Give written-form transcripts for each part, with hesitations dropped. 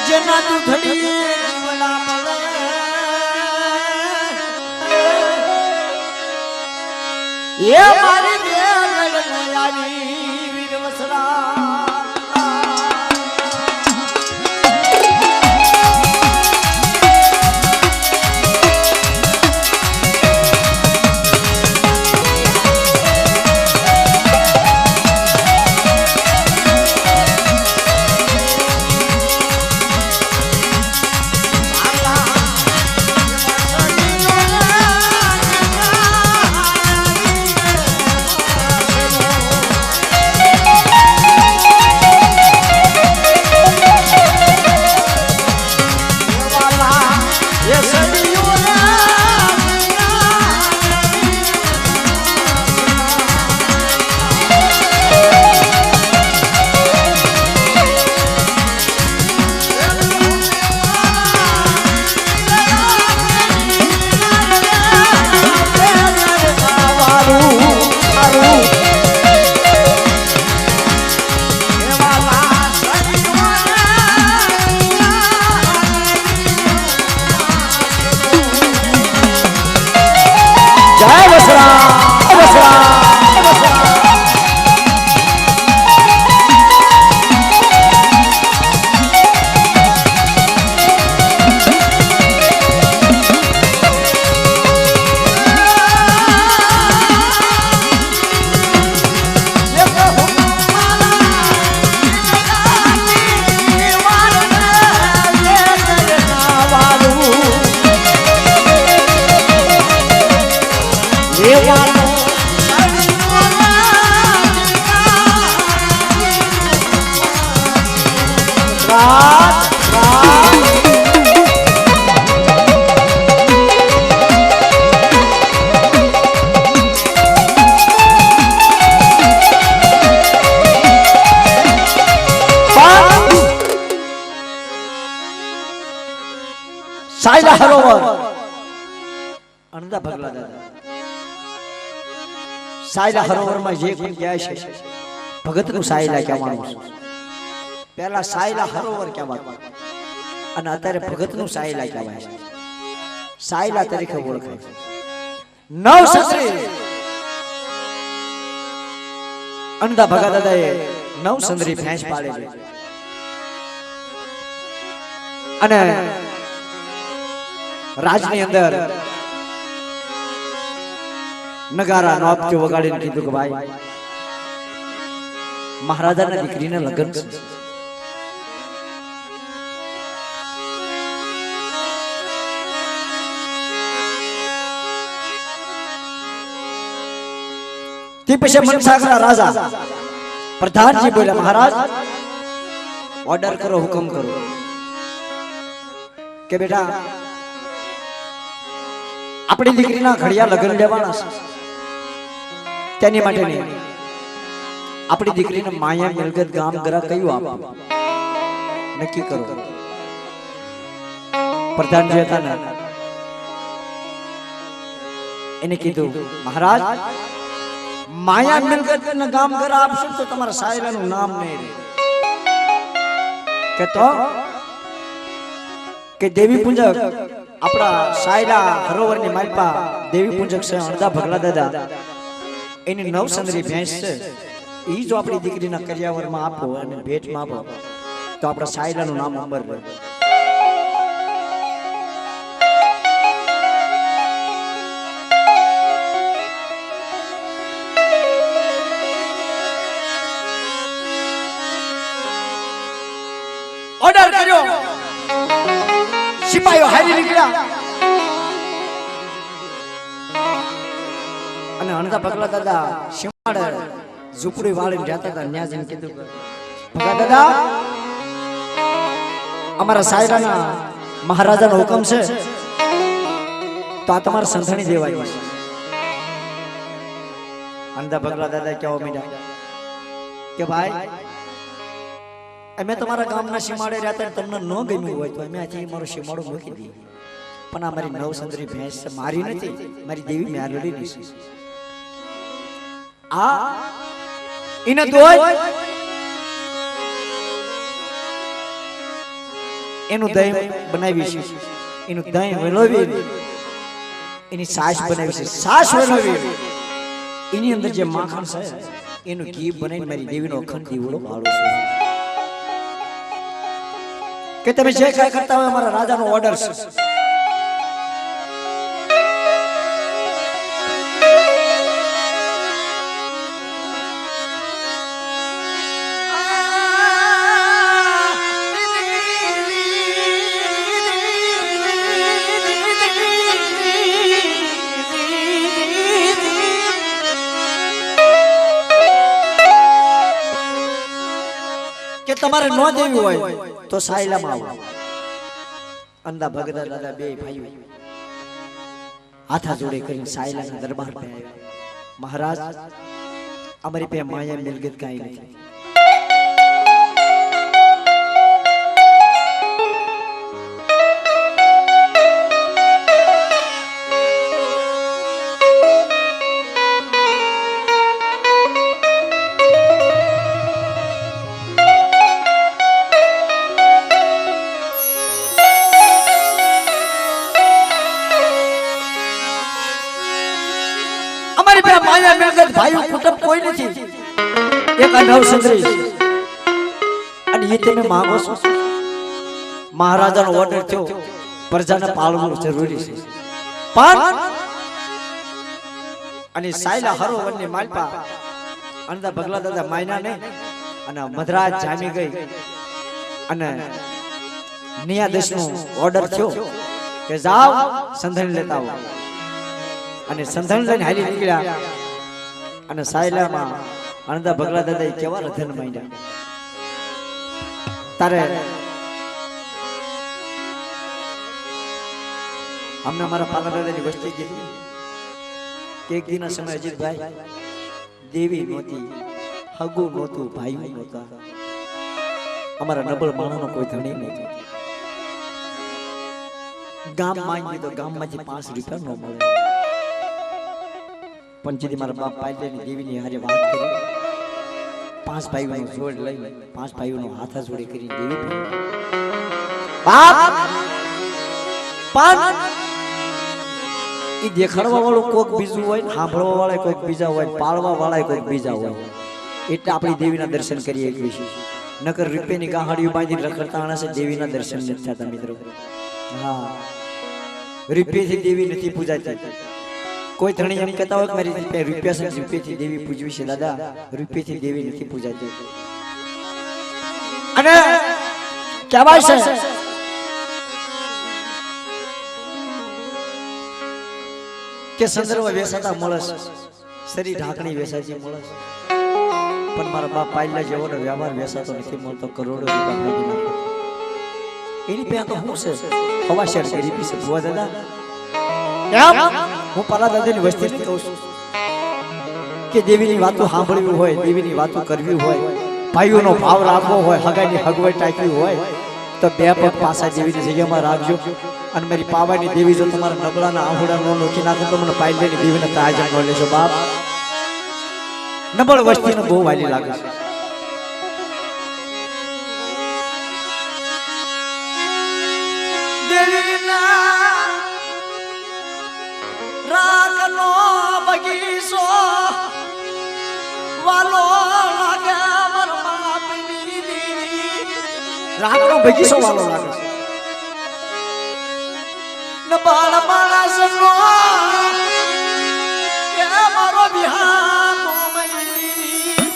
જેના તું ધડીએ જીવલા મળે એ મારી દેવ આવી વીર વસરા સાયલા હરોવર અણદા ભગલા દાદા સાયલા હરોવર માં જે કોઈ જાય છે ભગત નું સાયલા કહેવાનું છે પહેલા સાયલા હરોવર કહેવાનું અને અત્યારે ભગતનું સાયલા કહેવાય છે, સાયલા તરીકે ઓળખાય છે. નવ સંત્રી અણદા ભગત દાદાએ નવ સંત્રી ભેંસ પાડેલી અને રાજની અંદર નગારા નોપતી વગાડીને કીધું કે ભાઈ મહારાજાના દીકરીને લગ્ન છે. તે પછી મનસાગરા રાજા પ્રધાનજી બોલ્યા મહારાજ ઓર્ડર કરો, હુકમ કરો કે બેટા આપણી દીકરીના ઘડિયા લગ્ન લેવાના છે, તેની માટે આપણી દીકરીને માયા મિલકત ગામ ગરા કયું આપવું નક્કી કરો. પ્રધાનજી હતા ને એને કીધું મહારાજ માયા મિલકત ને ગામ ગરા આપશો તો તમારા સાયલાનું નામ નહીં રહે. કે તો કે દેવી પૂજક આપણા સાયલા હરોવરની માલપા દેવી પૂજક છે અણદા ભગલા દાદા, એની નવ સંદરી ભેંસ છે, એ જો આપણી દીકરીના કરિયાવરમાં આપો અને ભેટમાં આપો તો આપણા સાયલાનું નામ અમર રહે. ઓર્ડર કર્યો, સિપાહીઓ હારી નીકળ્યા અને અણદા ભગલા દાદા સીમાડે ઝૂંપડી વાળીને રહેતા હતા. ત્યાં જઈને કીધું ભગલા દાદા અમારા સાયરાના મહારાજાનો હુકમ છે તો આ તમારા સંધાણી દેવાય છે. અણદા ભગલા દાદા કેવા મીડા કે ભાઈ અમે તમારા ગામના સીમાડે રહેતા તમને ન ગમ્યું હોય તો અમે આજે મારો સીમાડો મૂકી દઈએ, પણ આ મારી નવ સંદરી ભેંસ છે, મારી નથી, મારી દેવી મેલડીની છે. આ એને દોય એનું દહીં બનાવી છે, એનું દહીં વેલોવી એની છાશ બનાવી છે, છાશ વેલોવી એની અંદર જે માખણ છે એનું ઘી બનાવીને મારી દેવીનો અખંડ દીવડો બાળો છે. કે તમે જે કાંઈ કરતા હોય અમારા રાજાનો ઓર્ડર છે. કે તમારે ન દેવી હોય તો સાયલામાં આવો. અંદા ભગત દાદા બે ભાઈઓ હાથા જોડે કરીને સાયલાના દરબાર पे આવ્યા. મહારાજ અમારી પાસે માયા મિલકત કાંઈ નથી, માયા મિલકત ભાઈઓ કુટુંબ કોઈ નથી, એક નવ સંદરી અને એ તમે માંગો છો. મહારાજાનો ઓર્ડર થયો, પ્રજાને પાળવું જરૂરી છે, પણ અને સાયલા હરોવરની માલપા અણદા ભગલા દાદા માયના ને અને મધરાજ જામી ગઈ અને નિયાદેશનો ઓર્ડર થયો કે જાઓ સંધાન લેતા આવો. અને સંધાન લઈને હાલી નીકળ્યા અને સાયલામાં અણદા ભગલા દાદા કેવા રધન માંડ્યા. તારે અમને અમારા પાલા દાદાની વસ્તી કીધી કે એક દિનના સમય અજીતભાઈ દેવી નહોતી, હગુ નહોતું, ભાઈ નહોતા, અમારા નબળ માણસનો કોઈ ધણી નહોતો. ગામ માંગી તો ગામમાંથી 5 રૂપિયા ન મળે, પંચીથી મારા બાપ પાયલેની દેવીની હારે વાત કરી, 5 ભાઈઓનો જોડ લઈ 5 ભાઈઓનો હાથા જોડે કરી દેવી બાપ પણ ઈ દેખાડવા વાળું કોક બીજું હોય, સાંભળવા વાળા કોઈક બીજા હોય, પાળવા વાળા કોઈક બીજા હોય. એટલે આપણી દેવીના દર્શન કરીએ એક વિશે. નકર રૂપિયાની ગાહડીઓ બાંધીને રખડતા આણા છે, દેવીના દર્શન નથી થતા મિત્રો. હા, રૂપિયાથી દેવી નથી પૂજાતી. કોઈ ધણી એમ કહેતા હોય કે મારી રૂપિયા છે, રૂપિયાથી દેવી પૂજવી છે. દાદા, રૂપિયાથી દેવી નથી પૂજાતી. અને કહેવાય છે કે સંદર્ભ વેસાતા મળસ, શરીર ઢાંકણી વેસાતી મળસ, પણ મારા બાપ પાયલા જેવો વ્યવહાર વેસાતો નથી મળતો. કરોડો રૂપિયા ભાગી નાખે એની ત્યાં તો હું છે હવાશેર કરી પીશે ભુવા દાદા. હું પાલા દાદાની વસ્તીને કહું છું કે દેવીની વાતો સાંભળવી હોય, દેવીની વાતો કરવી હોય, ભાઈઓનો ભાવ રાખવો હોય, હગાઈની હગવઈ ટાંકવી હોય તો બે પગ પાછા દેવીની જગ્યામાં રાખજો. અને મારી પાવાની દેવી જો તમારા નબળાના આંગળા નો નોખી નાખે તો મને પાયલેની દેવીને તાજ ન લેશો બાપ. નબળ વસ્તીને બહુ વાલી લાગે છે. દેવીના રાગનો બગીચો વાલો લાગે મર બાપની દેવી. રાગનો બગીચો વાલો લાગે છે. નબાળ માણસનો કે મારો વિહામો મળી,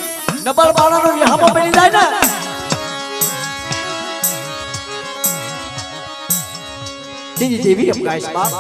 નબાળ માણસનો વિહામો મળી જાય ને દીદી દેવી એમ ગાય છે બાપ.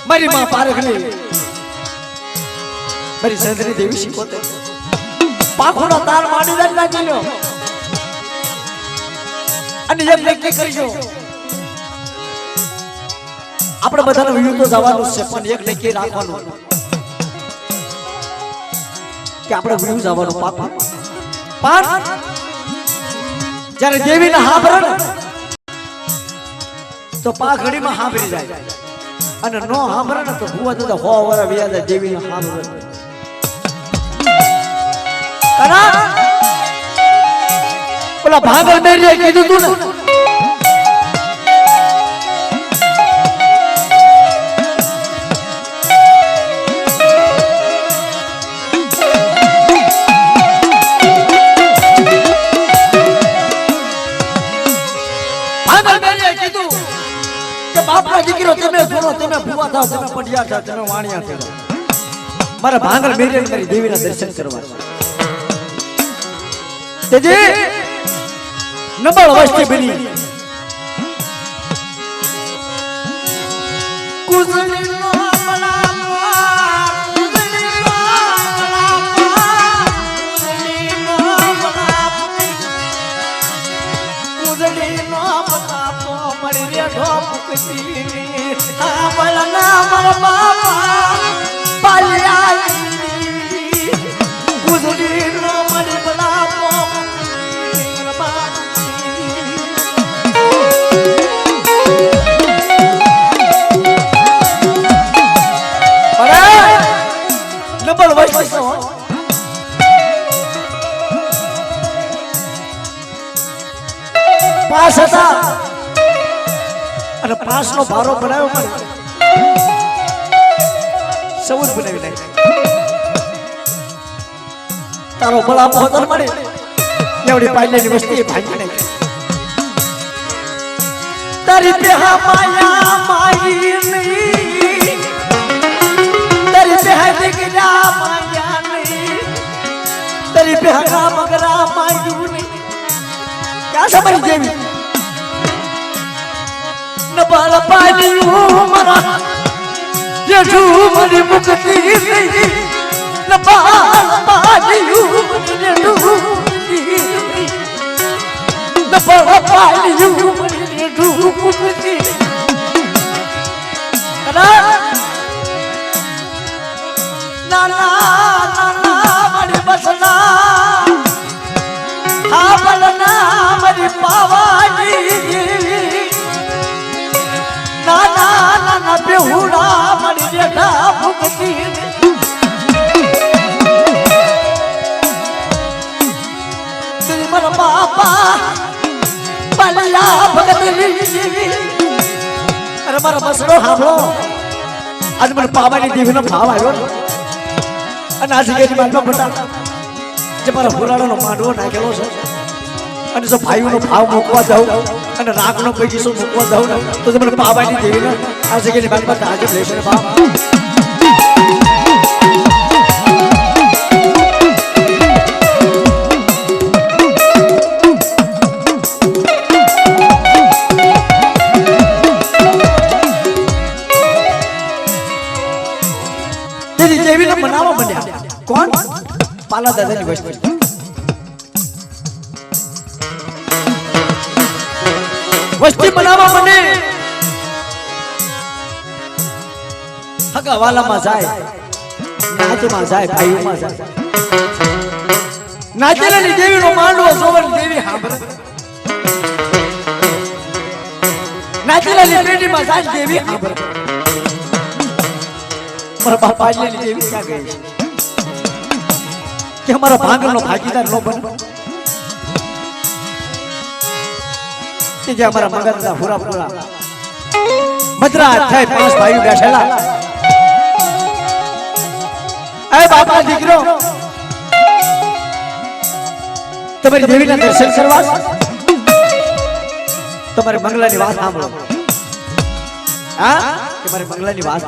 મારી માં પારખની મારી સંદરી દેવી શીખોતે પાખોનો તાર માંડી જ નાખી લ્યો. અને એમ નક્કી કરજો આપણે બધાને વ્યૂ તો જવાનું છે, પણ એક નક્કી રાખવાનું કે આપણે વ્યૂ જવાનું પાક. પણ જ્યારે દેવીને હાંભળે તો પાઘડીમાં હાંભળી જાય, અને નો હાંભળે ને તો ભુવા દાદા 100 વર્ષ વ્યા જાય દેવીને હાંભળે. ઓલા ભાગલ મેરીએ કીધું તું ને દીકરો તમે સુનો, તમે ભુવા થાવ, તમે પડિયા થાવ, તમે વાણિયા થાવ. મારા ભાંગલ મેરીએ મારી દેવીના દર્શન કરવા છે. તેજી નબળ વસ્તી બની કુઝલીનો પાસ હતા અને પાસ નો ભારો બનાવ્યો મને સૌદ બનાવી નાખ્યો. તારો ભલા પહોંચર મળે એવડી પાયલેની વસ્તી ભાંગી નાખી. તારી પેહા માયા માગી નહીં, તારી પેહા દીકરા માયા નહીં, તારી પેહા મગરા માગ્યું નહીં. સમય જેવી નબાલ પાડ્યું મારા જેઠું મારી મુક્તિ નબાલ પાડ્યું જેઠું નબાલ પાડ્યું જેઠું મુક્તિ નાના નાના મારી બસના આ બલના મારી પાવાની નાના નાના બેહુડા મારી જેઠા મુક્તિ તુરી મારા બાપા બલિયા ભગતની અરે મારા બસડો સાંભળો આજ મને પાવાની દેવીનો ભાવ આવ્યો અને આ જગ્યાની વાતમાં ફટા જે મારા ફુલાડાનો માંડવો નાખેલો છે અને જો ભાઈઓનો ભાવ મૂકવા જાઉં અને રાખનો પૈસો મૂકવા જાઉં ને તો મને પાવાની દેવીને આ જગ્યાની વાતમાં તાજબ લેશે ભાવ બનાવવા બન્યા કોણ પાલા દાદાની વસ્તુ વસ્તી બનાવવા બને હગાવાલામાં જાય નાચમાં જાય ભાઈઓમાં જાય નાચેલાની દેવીનો માંડવો સોવન દેવી સાંભળે નાચેલાની પેટીમાં જાય દેવી સાંભળે મારા બાપા આટલી દેવી ક્યાં ગઈ કે અમારા ભાગનો ભાગીદાર નો બને કે જે અમારા મગજના પૂરા પૂરા મદ્રા થાય પાંચ ભાઈઓ બેઠેલા એ બાપા દીકરો તમારી દેવીના દર્શન કરવા તમારે મંગલાની વાત સાંભળો હા કે મારી મંગલાની વાત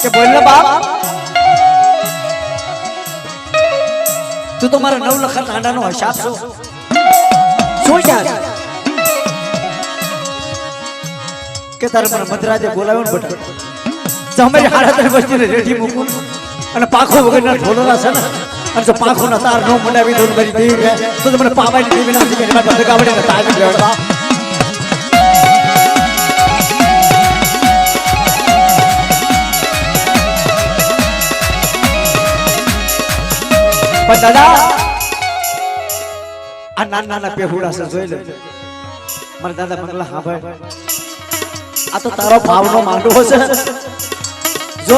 કે બોલ બાપ તું તો મારા 9 લાખ આંડાનો હિસાબ છો શું યાર કે તારે મને મદ્રાજે બોલાવ્યો ને બટા તમારી હાડા તને વસ્તીને રેડી મૂકું અને પાખો વગરના ઢોલરા છે ને અને જો પાખોના તાર નો મંડાવી દઉં મારી દેવી તો મને પાવાની દેવીના જગ્યાએ મારા ભગાવડીને તાજ લેવા પણ દાદા આ નાના નાના પેહુડા છે જોઈ લે મારા દાદા મંગલા હા ભાઈ આ તો તારો ભાવનો માંડવો છે જો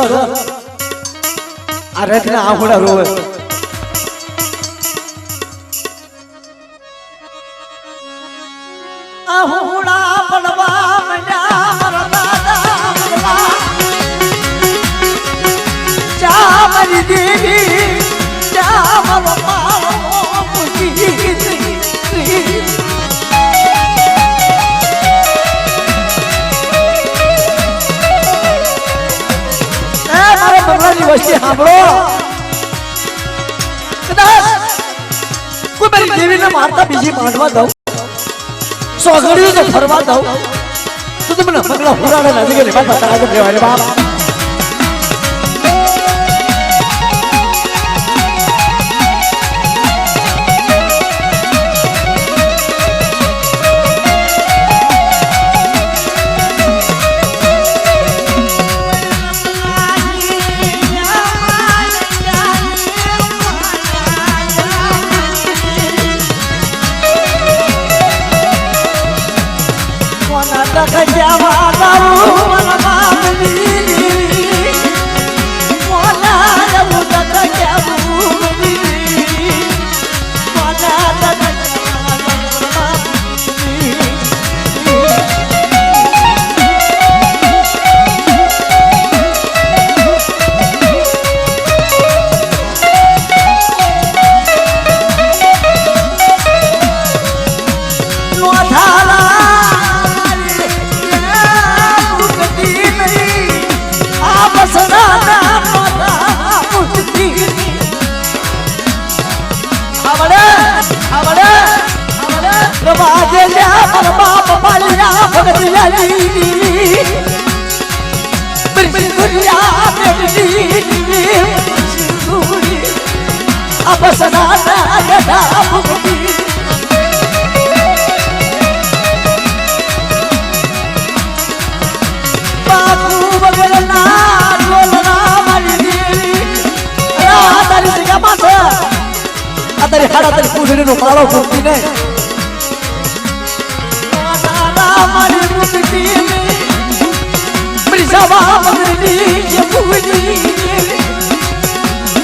આ રથના આંખોડા રોવે આંખોડા પડવા મંડ્યા મારા દાદા મંગલા ચા મારી દેવી વસ્તી સાંભળો કદાચ કોઈ મારી દેવીને મારતા બીજી માંડવા દઉં સોગડીઓ ફરવા દઉં તો મને પગલા ફુરાડે નથી કે બાપા તારા લેવાય બાપ મારા બાપ પાલિયા ભગતિયાલી બિરબિર ગુરિયા બેડી અબસના ગડા ભક્તિ બાપુ વગરના ડોલના મારી દેવી તારી જગ્યા માથે આ તારી હાડા તારી પૂછડીનો માળો ફૂટતી નહીં મારી મૂર્તિ બ્રિજાવા મગરની જે પૂજી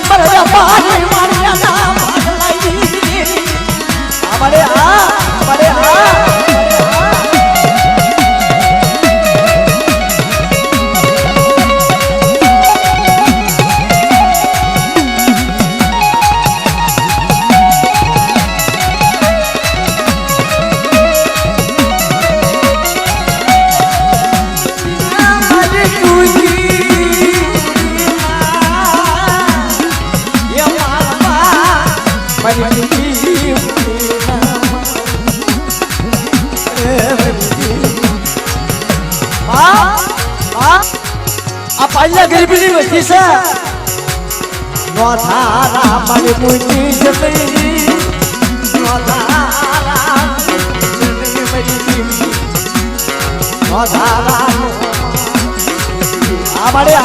મરજા પાણી મારિયા ના મારલાઈ અમારે પાલ્યા ગરીબની વસ્તી છે નો થારા મારી મૂર્તિ જમી નો થારા નો થારા અમારે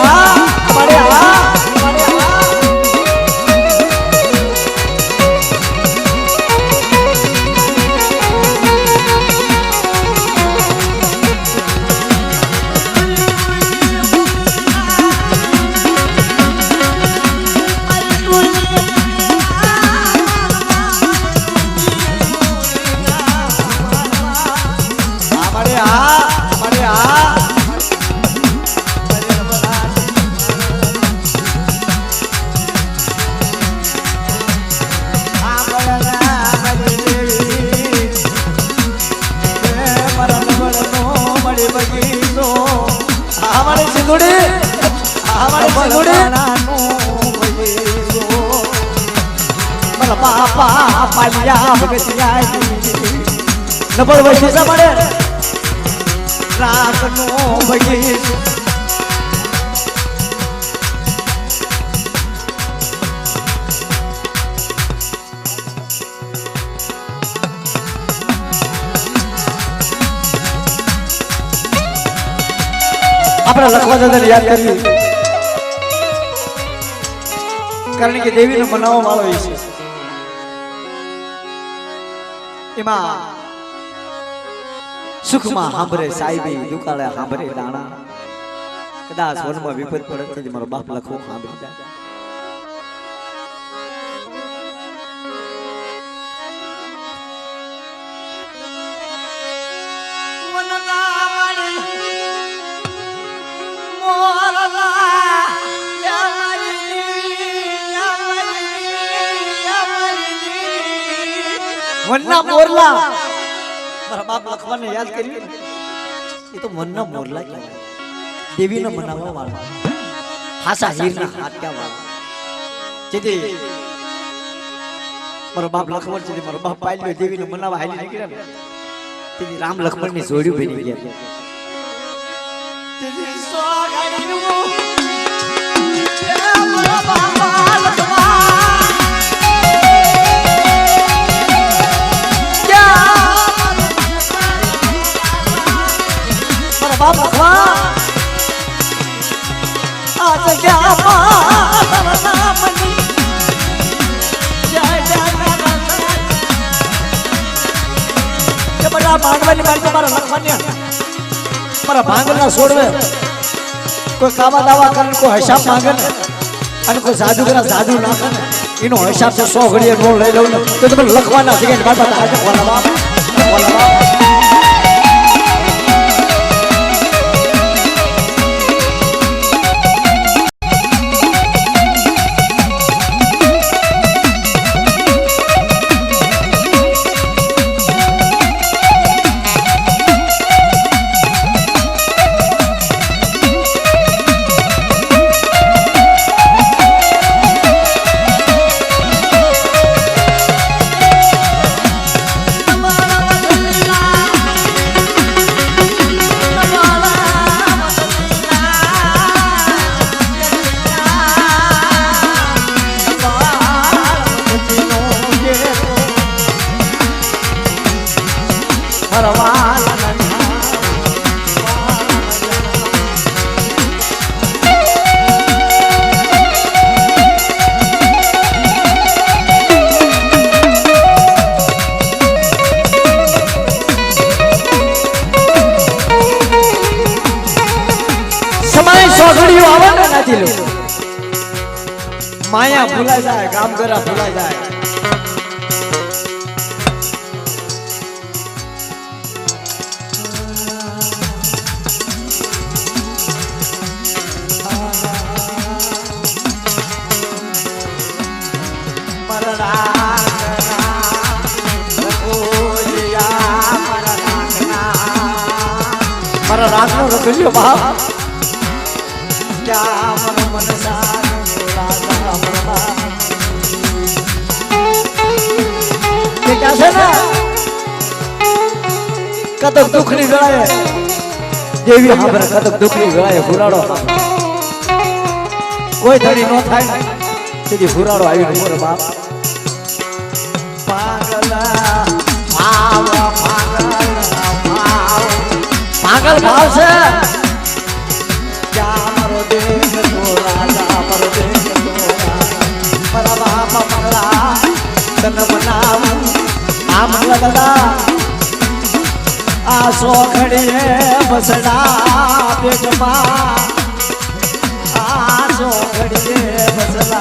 બાપા પાલિયા ભગતિયાલી નબળ વૈસે મળે રાતનો ભગી આપણે લખવા દાદાને યાદ કર્યું કારણ કે દેવીને મનાવવા વાળો છે એમાં સુખમાં સાંભળે સાહેબી દુકાળે સાંભળે દાણા કદાચ વનમાં વિપત પડે મારો બાપ લખો સાંભળી જાય વનના મોરલા મારા બાપ લખવાને યાદ કર્યું એ તો વનના મોરલા કહેવાય દેવીને મનાવવા વાળા હાસા હીરના હાથ્યા વાળા જેથી મારો બાપ લખવણ છે મારો બાપ પાલ્યો દેવીને મનાવવા હાલી નીકળ્યા ને તેથી રામ લખમણ ની જોડ્યું બની ગયા તેથી બાપ લખવા આ જગ્યા મારા નામની જય જય કે બડા માંડવાની મારી મારા લખવાની મારા ભાંગના છોડવે કોઈ કાવા દાવા કરે કોઈ હિસાબ માંગે ને અને કોઈ જાદુ કરે જાદુ નાખે ને એનો હિસાબ છે 100 ઘડીએ નો લઈ લઉં ને તો તમે લખવાના છે કે બાબા આજે બોલા બાપ Come on. ફરવા સોગડીઓ આવે ને નાથી લો માયા ભૂલાઈ જાય ગામ ઘરા ભૂલાઈ જાય મારા રાગનો રખલ્યો બાપ क्या मन मन क्या है ना कदम दुखनी गळाए देवी हाबर कदम दुखनी गळाए फुराड़ो कोई धड़ी नो थाय तेजी फुराड़ो आवी मोर बाप पागल भाव पागल भाव से क्या देख तो राजा पर देख तो मारा बाप मंगला तन मनाव आ मंगला दादा आ सोखड़िए बसड़ा पेटમાં આ સોખड़िए બસડા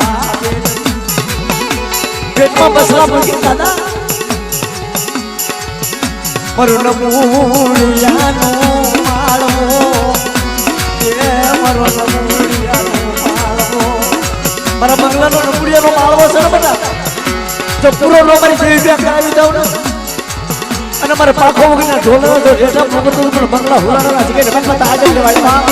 પેટમાં બસડા મૂકી દાદા મરું મૂળિયાનો માળો મારો મારા બંગલાનો નપુડિયાનો માળવો છે ને બેટા જો પૂરો નો કરી જેવી બે કરાવી દઉં ને અને મારે પાખો વગરના ઢોલનો જો જેઠા પ્રગટું પણ બંગલા હુલાના છે કે રમત આજે લેવાય માં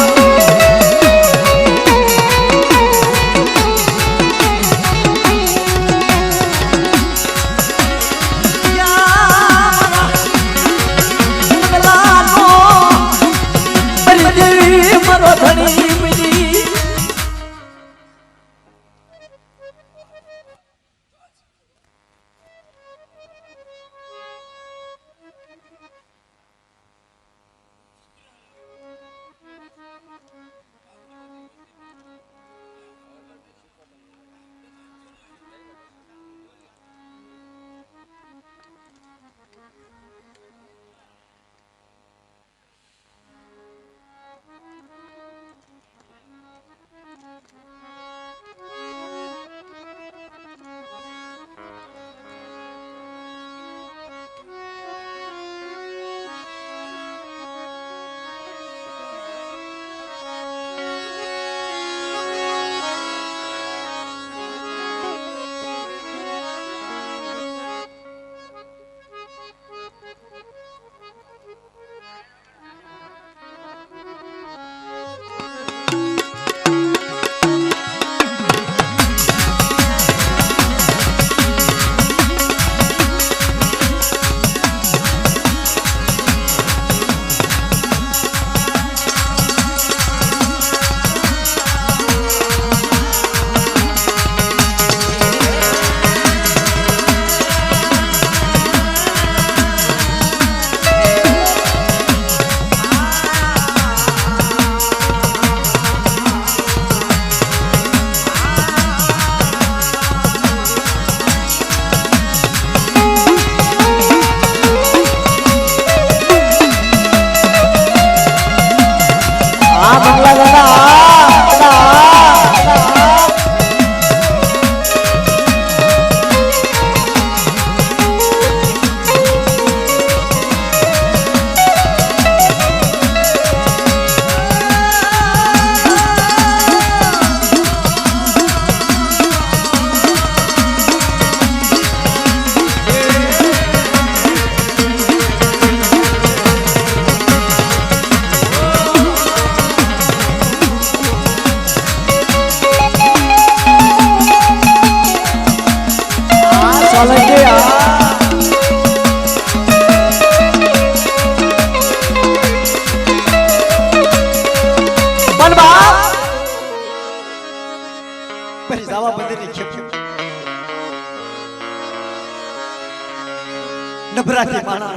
નભરાથી માણા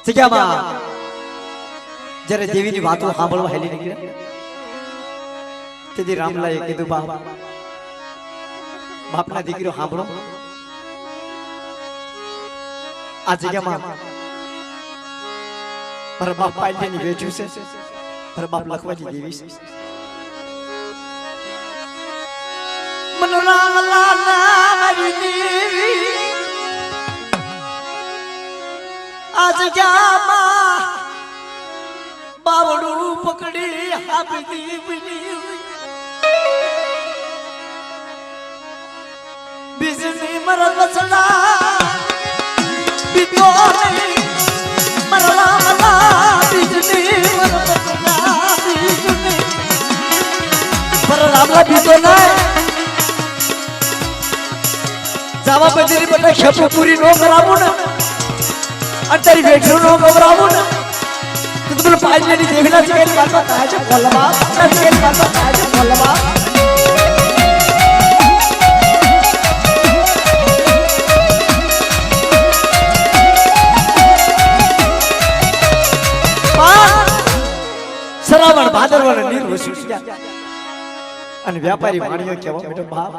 જગ્યામાં જ્યારે દેવીની વાતો સાંભળવા હેલી નીકળ્યા તેથી રામલાએ કીધું બાપના દીકરો સાંભળો આ જગ્યામાં મારા બાપ પાયલની બેઠ્યું છે મારા બાપ લખવાની દેવી છે મન રામલા નારી દેવી આ જગ્યામાં બાવડું પકડી આપી દીવી બીજની મરદ વસડા બીજો નહીં મરલા મલા બીજની મરદ વસડા બીજની મરલા બીજો નહીં જાવા બજરી બટા ખેપુ પૂરી નો કરાવું ને અત્યારે બેઠો નો ગવરાવું ને તો તમે પાયલની દેવીના ચેલ પાડવા થાય છે બોલવા ચેલ પાડવા થાય છે બોલવા શ્રાવણ ભાદરવા નીર વસી ગયા અને વ્યાપારી વાણીઓ કેવા બેટો બાપ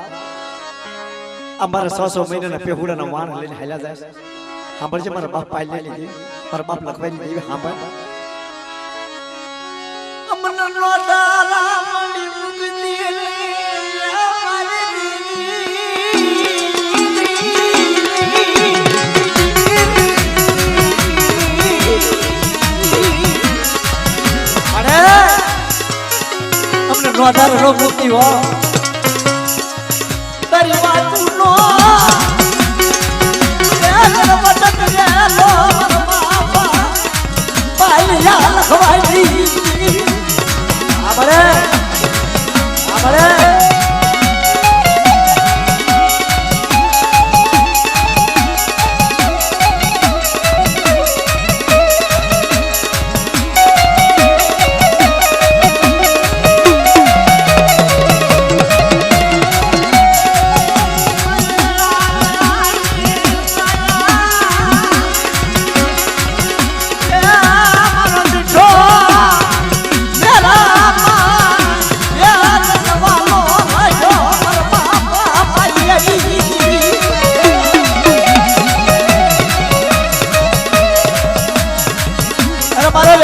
અમારા 100 મહિનાના પેહુડાના વાણ લઈને હાલ્યા જાય સાંભળજે મારા બાપ પાયલને લીધી મારા બાપ લખવાની દેવી સાંભળ અમન નો દારા મણી મુક્તિ નોધાર નો મુક્તિ હો તારી વાતું નો એર વટક રેલો બાપા પાયલા લખવાઈ આબરે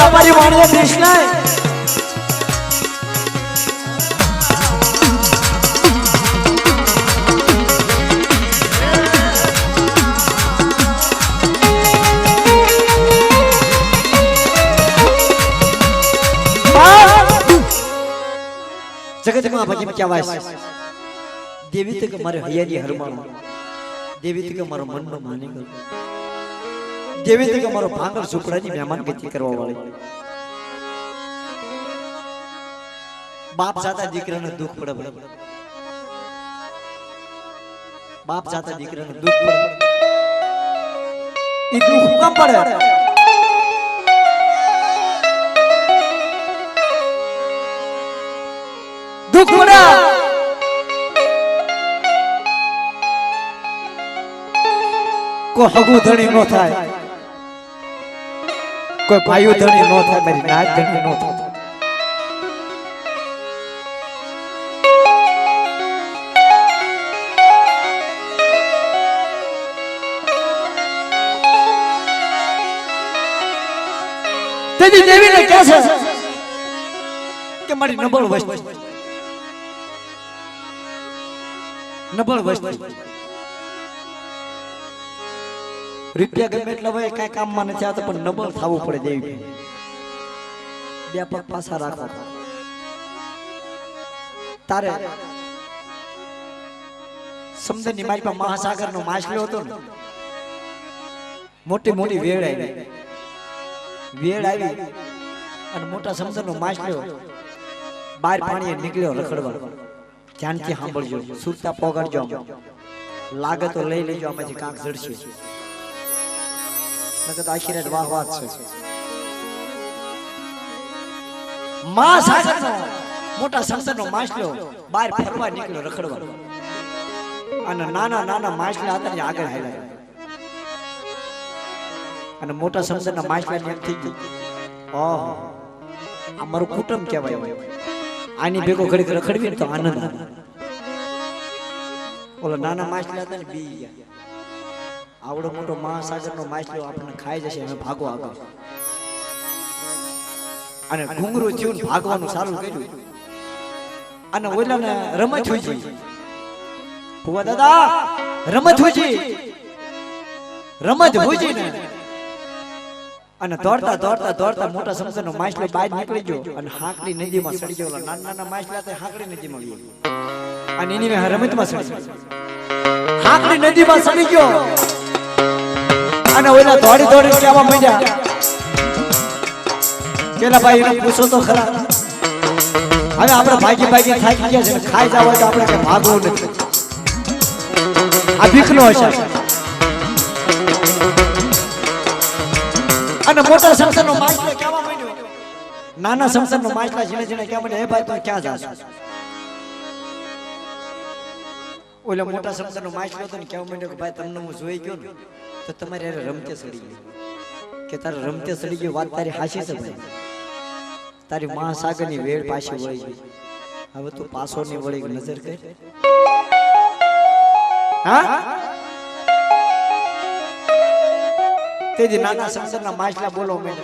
व्यापारी वाणिया कृष्ण जगत में आप क्या वाइस देवी तक हमारे हयानी हरमान देवी तक हमारा मन में माने देवी तक हमारा भांगर सुपड़ानी मेहमान गति करवा वाले बाप जाता दीकरा ने दुख पड़े बाप जाता दीकरा ने दुख पड़े ये दुख कम पड़े दुख पड़ा को हगु धणी नो थाय कोई भाईओ धणी नो थाय मेरी नाक धणी नो थाय तेरी देवी ने कैसे कि मारी नबळ वस्तु રૂપિયા ગમે એટલા હોય કઈ કામમાં નથી આવતા પણ નબળ થવું પડે દેવી બે પગ પાછા રાખો તારે સમુદ્રની મારી પાસે મહાસાગરનો માછલો હતો ને મોટી મોટી વેળ આવી અને મોટા સમુદ્રનો માછલો બહાર પાણીએ નીકળ્યો રખડવા ધ્યાનથી સાંભળજો સુરતા પોગાડજો લાગે તો લઈ લેજો આમાંથી કાંક જડશે નકર આખી વાહ વાત છે મહાસાગરનો મોટા સમુદ્રનો માછલો બહાર ફરવા નીકળ્યો રખડવા અને નાના નાના માછલા હતા ને આગળ હાલ્યા અને મોટા સમુદ્રના માછલાને એમ થઈ ગયું ઓહો આ મારું કુટુંબ કહેવાય આની ભેગો ઘડીક રખડવી તો આનંદ આવે ઓલો નાના માછલા હતા ને બી ગયા આવડો મોટો મહાસાગરનો માછલો આપણને ખાઈ જશે અમે ભાગો આગળ અને ઘુંઘરું થયું ને ભાગવાનું ચાલુ કર્યું અને ઓલાને રમત હોય છે ભુવા દાદા રમત હોય છે ને અને દોડતા દોડતા દોડતા મોટા સમુદ્રનો માછલો બહાર નીકળી ગયો અને હાંકડી નદીમાં સડી ગયો નાના નાના માછલા તો હાંકડી નદીમાં ગયો અને એની રમતમાં સડી ગયો હાંકડી નદીમાં સડી ગયો અને ઓલા દોડી દોડી કહેવા માંડ્યા પેલા ભાઈ એને પૂછો તો ખરા હવે આપણે ભાગી ભાગી થાકી ગયા છે ખાઈ જાવ તો આપણે કઈ ભાગવું નથી આ ભીખનો હશે અને મોટા સંસારનો માછલો કહેવા માંડ્યો નાના સંસારનો માછલા જીને જીને કહેવા માંડ્યો હે ભાઈ તું ક્યાં જાસ ઓલા મોટા સંસારનો માછલો તો કહેવા માંડ્યો કે ભાઈ તમને હું જોઈ ગયો ને તો તમારે યાર રમતે સડી ગયો કે તારે રમતે સડી ગયો વાત તારી હાચી છે ભાઈ તારી મહાસાગરની વેળ પાછી વળી ગઈ હવે તું પાછો ની વળી નજર કર હા તેદી નાના સંસારના માછલા બોલો મેં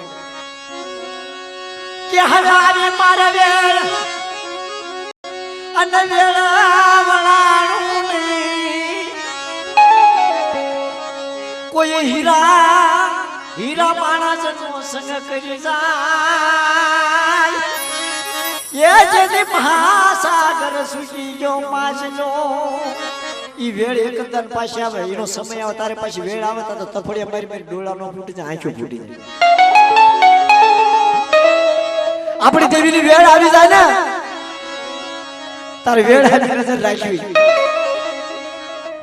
કે હરારી મારે વેળ અને વેળા વળાણું નહીં કોઈ હીરા માણસનો સંગ કરી જાય એ જેથી મહાસાગર સુકી ગયો માછલો ઈ વેળ એકદમ પાસે આવે એનો સમય આવે તારે પાછી વેળ આવે તો તફડિયા મારી મારી ડોળા નો ફૂટી જાય આંખો ફૂટી જાય આપણી દેવીની વેળ આવી જાય ને તારે વેળ આવી નજર રાખવી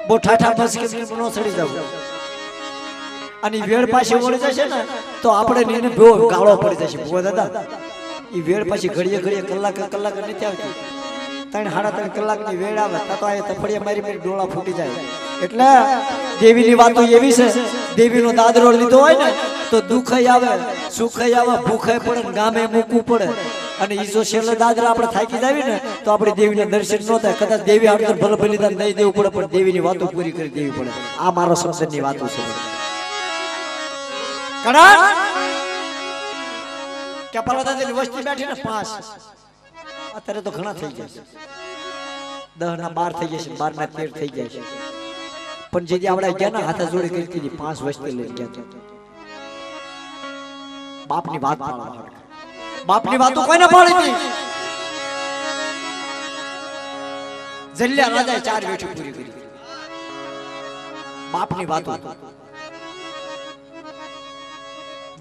બહુ ઠાઠા બસ કે નો સડી જાવ અને વેળ પાછી વળી જશે ને તો આપણે એને બહુ ગાળો પડી જશે ભુવા દાદા ઈ વેળ પાછી ઘડીએ ઘડીએ કલાક નથી આવતી 3-3.5 કલાકની વેળ આવે તો આ તફડિયા મારી મારી ડોળા ફૂટી જાય એટલે દેવીની વાતો એવી છે દેવીનો દાદરો લીધો હોય ને તો દુખય આવે સુખય આવે ભૂખય પડે ને ગામે મૂકવું પડે અને ઈ જો છેલ્લે દાદરા આપણે થાકી જાવી ને તો આપણે દેવીને દર્શન ન થાય કદાચ દેવી આપણે ભલે બલિદાન દઈ દેવું પડે પણ દેવીની વાતો પૂરી કરી દેવી પડે આ મારો સંસારની વાતો છે કડા કે પર્વતાની વસ્તી બેઠી ને 5 અત્યારે તો ઘણા થઈ ગયા છે 10 ના 12 થઈ ગયા છે 12 ના 13 થઈ ગયા છે પણ જે આપણે ગયા ના હાથે જોડી કરી હતી 5 વસ્તી લઈ ગયા બાપની વાત પાડવા બાપની વાતો કોઈને પાડી હતી જલ્યા રાજાએ 4 વેઠી પૂરી કરી બાપની વાતો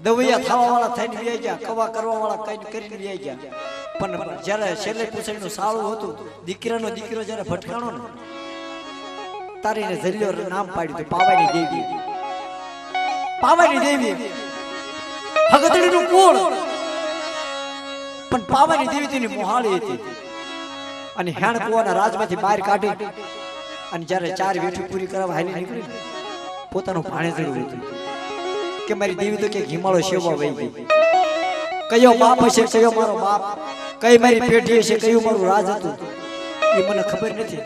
દવૈયા થવા વાળા થઈને વ્યાઈ ગયા કવા કરવા વાળા કઈ કરીને વ્યાઈ ગયા પણ જ્યારે છેલ્લે પૂછડીનું સાળું હતું દીકરો જ્યારે ભટકાણો ને તારીને જલ્યો નામ પાડ્યું હતું પાવાની દેવી ભગતડીનું કુળ પણ પાવાની દેવી તેની મોહાળી હતી અને હેણ કુવાના રાજમાંથી બહાર કાઢી અને જ્યારે 4 વેઠી પૂરી કરવા હાલી નીકળી પોતાનું ભાણેજડું હતું કે મારી દેવી તો કે હિમાળો સેવા વહી ગઈ કયો બાપ હશે કયો મારો બાપ કઈ મારી પેઢી હશે કયું મારું રાજ હતું એ મને ખબર નથી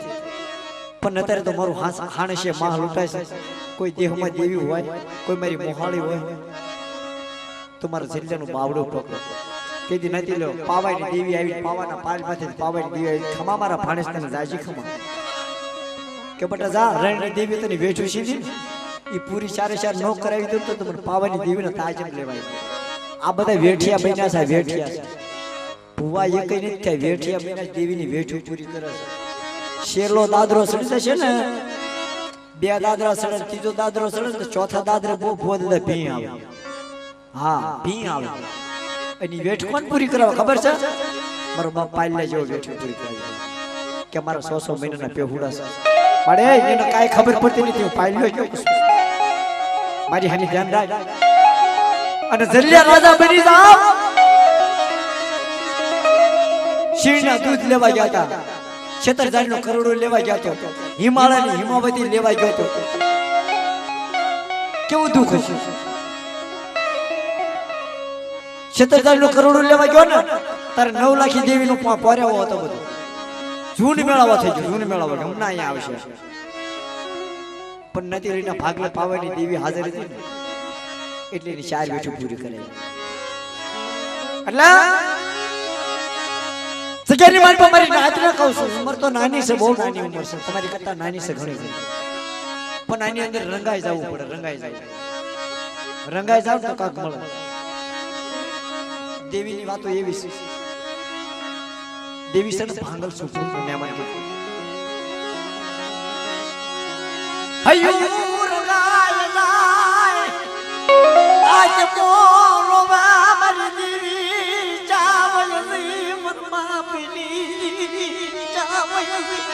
પણ અત્યારે તો મારું હાણ છે માહ લૂંટાય છે કોઈ દેહમાં દેવી હોય કોઈ મારી મોહાળી હોય તો મારા જિલ્લાનું બાવડું પકડો કેદી નથી લો પાવાની દેવી આવી પાવાના પાલમાંથી પાવાની દેવી આવી ખમા મારા ભાણેજને જાજી ખમા કે બટા જા રણની દેવી તને વેઠું સીધી ઈ પૂરી 4 નો કરાવી દઉં તો તમને પાવાની દેવીનો તાજ લેવાય આ બધા વેઠિયા બન્યા છે વેઠિયા છે ભુવા એ કઈ નથી થાય વેઠિયા બન્યા દેવીની વેઠું પૂરી કરે છે શેરલો દાદરો સડી જશે ને 2 દાદરા સડે ત્રીજો દાદરો સડે તો ચોથા દાદરે બહુ ભોદ દે ભી આવે હા ભી આવે એની વેઠ કોણ પૂરી કરાવે ખબર છે મારો બાપ પાલ્યા જેવો વેઠું પૂરી કરાવી કે મારા 100 મહિનાના પેહુડા છે પડે એને કાઈ ખબર પડતી નથી પાલ્યો કેવો મારી હાની ધ્યાન રાખ અને જલ્યા રાજા બની જાવ શીરના દૂધ લેવા ગયા હતા છેતરજારીનો કરોડો લેવા ગયા હતો હિમાલયની હિમાવતી લેવા ગયો હતો કેવું દુઃખ હશે 76 નો કરોડો લેવા ગયો ને તારે 9 લાખી દેવી નો પોર્યાવો હતો બધો જૂન મેળાવો થઈ ગયો જૂન મેળાવો હમણાં અહીંયા આવશે પણ નથી રહીના ભાગલે પાવાની દેવી હાજર હતી ને એટલે એની 4 વેઠું પૂરી કરે એટલે સગેની માન પર મારી નાત ના કહું છું ઉંમર તો નાની છે બહુ નાની ઉંમર છે તમારી કરતા નાની છે ઘણી પણ આની અંદર રંગાઈ જવું પડે રંગાઈ જાવ તો કાક મળે દેવીની વાતો એવી છે દેવી છે ભાંગલ સુકૂન મહેમાન કે હૈયું રંગાય જાય આજ બોલો મારી દેવી ચાવલની મનમાં પીની ચાવલની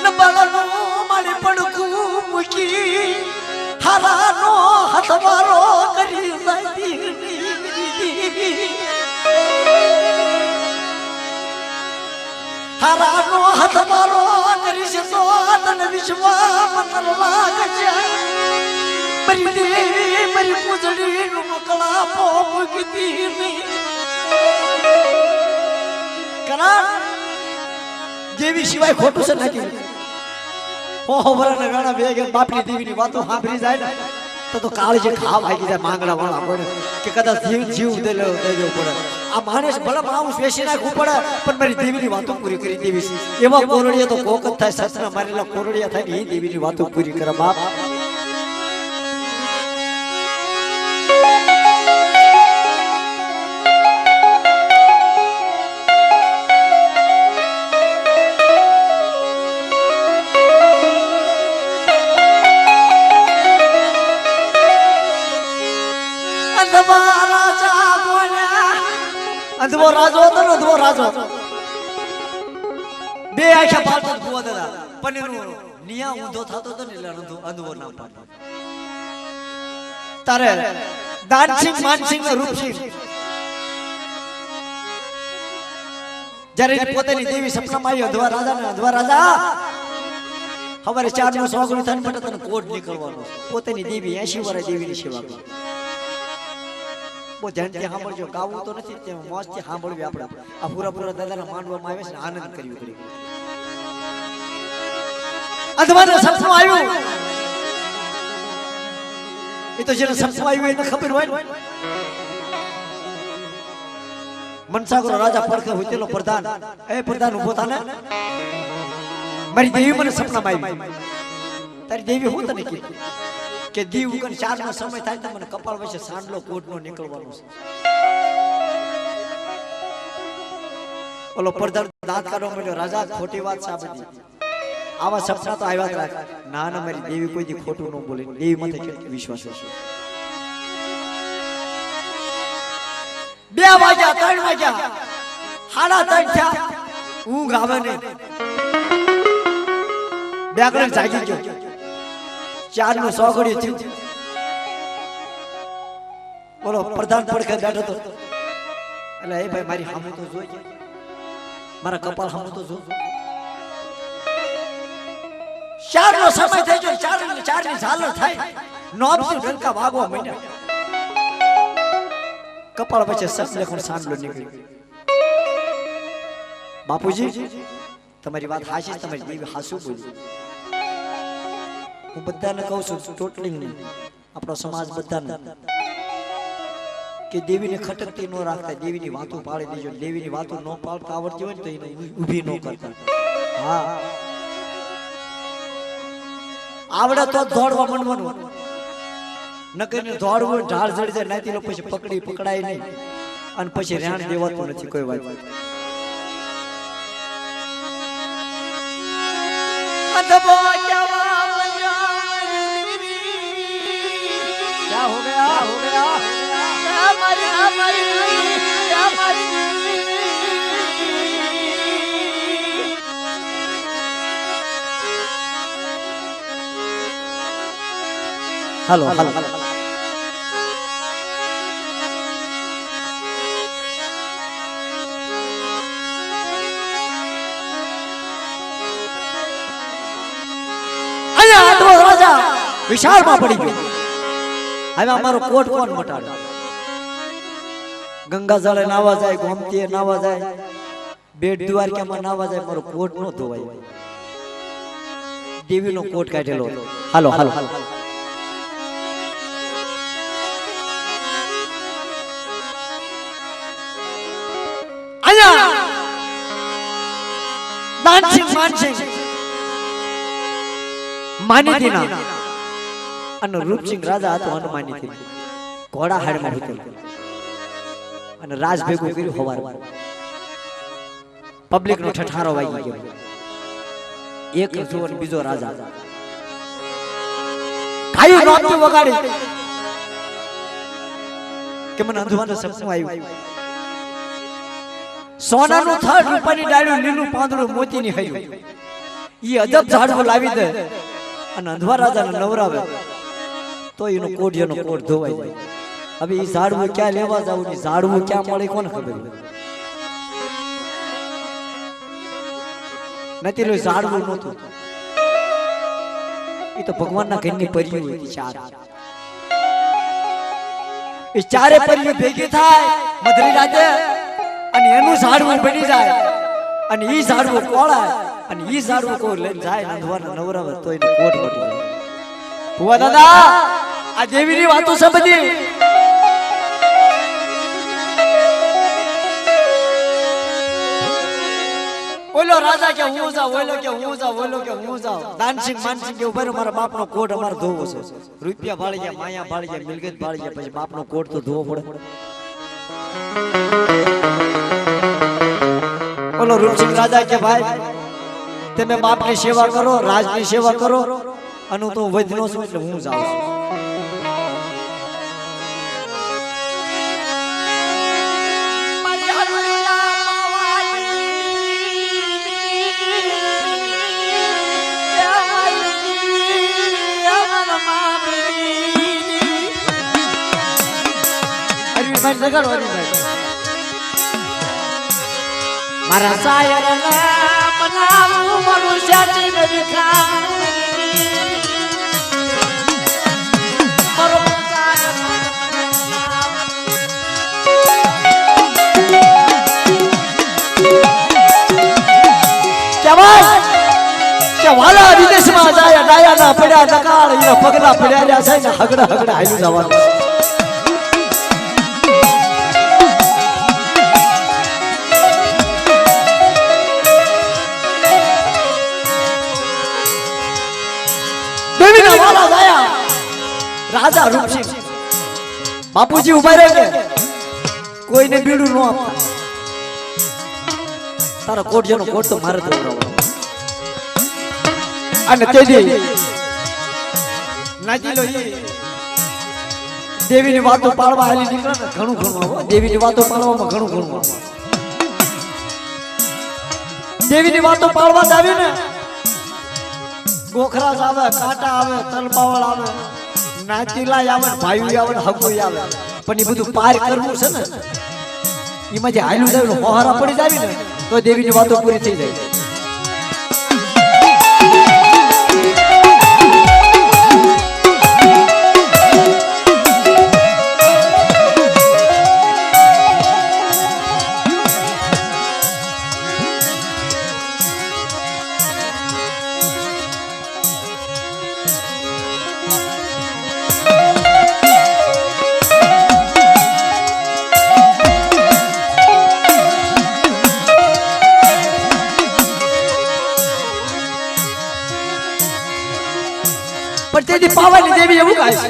નબળનો મારી પડકું મૂકી હારાનો હથવારો કરી હારાનો હથવારો કરી છે તો તને વિશ્વાસ લાગશે મારી દેવી મારી પૂજડી નું મકળા પોગતી નહીં કરા દેવી સિવાય ખોટું છે નથી ઓહો વરાને વેણા બેગે બાપની દેવીની વાતો સાંભળી જાય ને તો કાળજી ખાવ આવી જાય માંગડા વાળા પડે કે કદાચ જીવ દે દેવો પડે આ માણસ ભલે માણસ વેસી નાખવું પડે પણ મારી દેવીની વાતો પૂરી કરી દેવી છે એવા કોરડિયા તો કોક જ થાય સસરા મારેલા કોરડિયા થાય ને એ દેવીની વાતો પૂરી કરે બાપ અંધવો રાજો હતો ને અંધવો રાજો બે આખા પાડતો ભૂવા દાદા પણ એનો નિયા ઊંધો થતો હતો ને એટલે અંધવો નામ પાડતો તારે દાનસિંહ માનસિંહ ને રૂપસિંહ જ્યારે પોતાની દેવી સપનામાં આવી અંધવા રાજા હવારે 4 નો સોગણી થઈને માટે તને કોડ નીકળવાનો પોતાની દેવી 80 વર્ષ દેવીની સેવા કરે બહુ ધ્યાનથી સાંભળજો ગાવું તો નથી તેમાં મોજથી સાંભળવી આપણે આ પૂરા દાદાના માનવામાં આવે છે આનંદ કર્યું અંધવાને સપનું આવ્યું એ તો જેને સપનું આવ્યું એને ખબર હોય મનસાગર રાજા પડખે હોય તેલો પ્રધાન પ્રધાન ઉભો થાને મારી દેવી મને સપનામાં આવી તારી દેવી હું તને કીધું કે દીવ ઉગન 4 નો સમય થાય તો મને કપાળ વચ્ચે સાંડલો કોટનો નીકળવાનો છે ઓલો પ્રધાન દાંત કાઢવા માંડ્યો રાજા ખોટી વાત છે આ બધી આવા સપના તો આવ્યા રાખ ના ના મારી દેવી કોઈ દી ખોટું ન બોલે દેવી માથે કેટલો વિશ્વાસ છે 2 વાગ્યા 3 વાગ્યા 3:30 થયા ઊંઘ આવે ને બેગરણ જાગી ગયો 4 નો સોગડી થયું બોલો પ્રધાન પડખે બેઠો તો એટલે એ ભાઈ મારી સામે તો જોઈ મારા કપાળ સામે તો જો 4 નો સમય થઈ ગયો 4 ની ઝાલર થાય નોબથી ડંકા વાગવા માંડ્યા કપાળ વચ્ચે સસલેખણ સાંડલો નીકળ્યો બાપુજી તમારી વાત હાચી તમારી દેવી હાસુ બોલી હું બધાને કહું છું ટોટલી આપણો સમાજ બધાને કે દેવીને ખટકતી ન રાખતા દેવીની વાતો પાડી દેજો દેવીની વાતો ન પાડતા આવડતી હોય ને તો એને ઊભી ન કરતા હા આવડે તો દોડવા માંડવાનું નકરને દોડવું ઢાળ જડી જાય નાતી લોકો પછી પકડાય નહીં અને પછી રેણ દેવાતું નથી કોઈ વાત क्या हो गया हेलो રાજા વિશાળમાં પડી ગયો હવે અમારો કોટ કોણ મટાડે? ગંગા જળે નાવા જાય, ગોમતીએ નાવા જાય, બેટ દ્વારકામાં નાવા જાય, મારો કોટ નો ધોવાય. દેવીનો કોટ કાઢેલો. હાલો હાલો આયા દાનસિંહ માનસિંહ માનીતીના અને રૂપસિંહ રાજા હતો હનુમાનીથી ઘોડા હાડમાં ઉતર્યો અને રાજ ભેગું કર્યું હવારમાં. પબ્લિક નો ઠઠારો વાગી ગયો. એક જો અને બીજો રાજા ખાયું નોતું વગાડી કે મને અંધવાનું સપનું આવ્યું. સોનાનું થડ, રૂપાની ડાળ્યું, લીલું પાંદડું, મોતીની હૈયું, ઈ અજબ ઝાડવું લાવી દે અને અંધવા રાજાને નવરાવે તો એનો કોઢિયાનો કોઢ ધોવાઈ જાય. હવે ઈ ઝાડવું ક્યાં લેવા જાવું ને ઝાડવું ક્યાં મળે કોને ખબર નથી. લો ઝાડવું નહોતું, એ તો ભગવાનના ઘરની પરીઓ હતી ચાર. એ ચારે પરીઓ ભેગી થાય મધરી રાતે અને એનું ઝાડવું બની જાય અને ઈ ઝાડવું કોળાય અને ઈ ઝાડવું કોઈ લઈને જાય અંધવાના નવરાવે તો એને કોટ મટી જાય. ભુવા દાદા આ દેવીની વાતો છે બધી. ઓલો રાજા કે હું જાઉં, ઓલો કે હું જાઉં, ઓલો કે હું જાઉં. દાનસિંહ માનસિંહ કે ઉભા મારા બાપનો કોટ અમારે ધોવો છે. રૂપિયા ભાળી ગયા, માયા ભાળી ગયા, મિલકત ભાળી ગયા, પછી બાપનો કોટ તો ધોવો પડે. ઓલો રૂપસિંહ રાજા કે ભાઈ તમે બાપની સેવા કરો, રાજની સેવા કરો અને તો વૈધનો છું એટલે હું જાઉં છું. મારા સાયરને મનાવું મનુષ્યની નવી ખામ મારો સાયર કહેવાય કે વાલા વિદેશમાં જાય ડાયાના પડ્યા નકાળ એ પગલા પડ્યા રહ્યા છે ને હગડા હગડા હાલ્યું જવાનું. રાજા રૂપસિંહ બાપુજી ઉભા રહે કે કોઈને બીડું ન આપતા. તારા કોટ જેનો કોટ તો મારે ધોવડાવવાનો. અને તેથી નાજી લો દેવીની વાતો પાળવા હાલી નીકળે ને ઘણું ઘણું આવો. દેવીની વાતો પાળવામાં ઘણું ઘણું આવો. દેવીની વાતો પાળવા જ આવી ને ગોખરાસ આવે, કાંટા આવે, તલપાવળ આવે, નાચીલા આવે, ભાઈ આવે, હકુઈ આવે, પણ એ બધું પાર કરવું છે ને એમાં જે હાલ્યું જાય મોહારા પડી જાય ને તો દેવીની વાતો પૂરી થઈ જાય. પણ તેથી પાવાની દેવી એવું કહે છે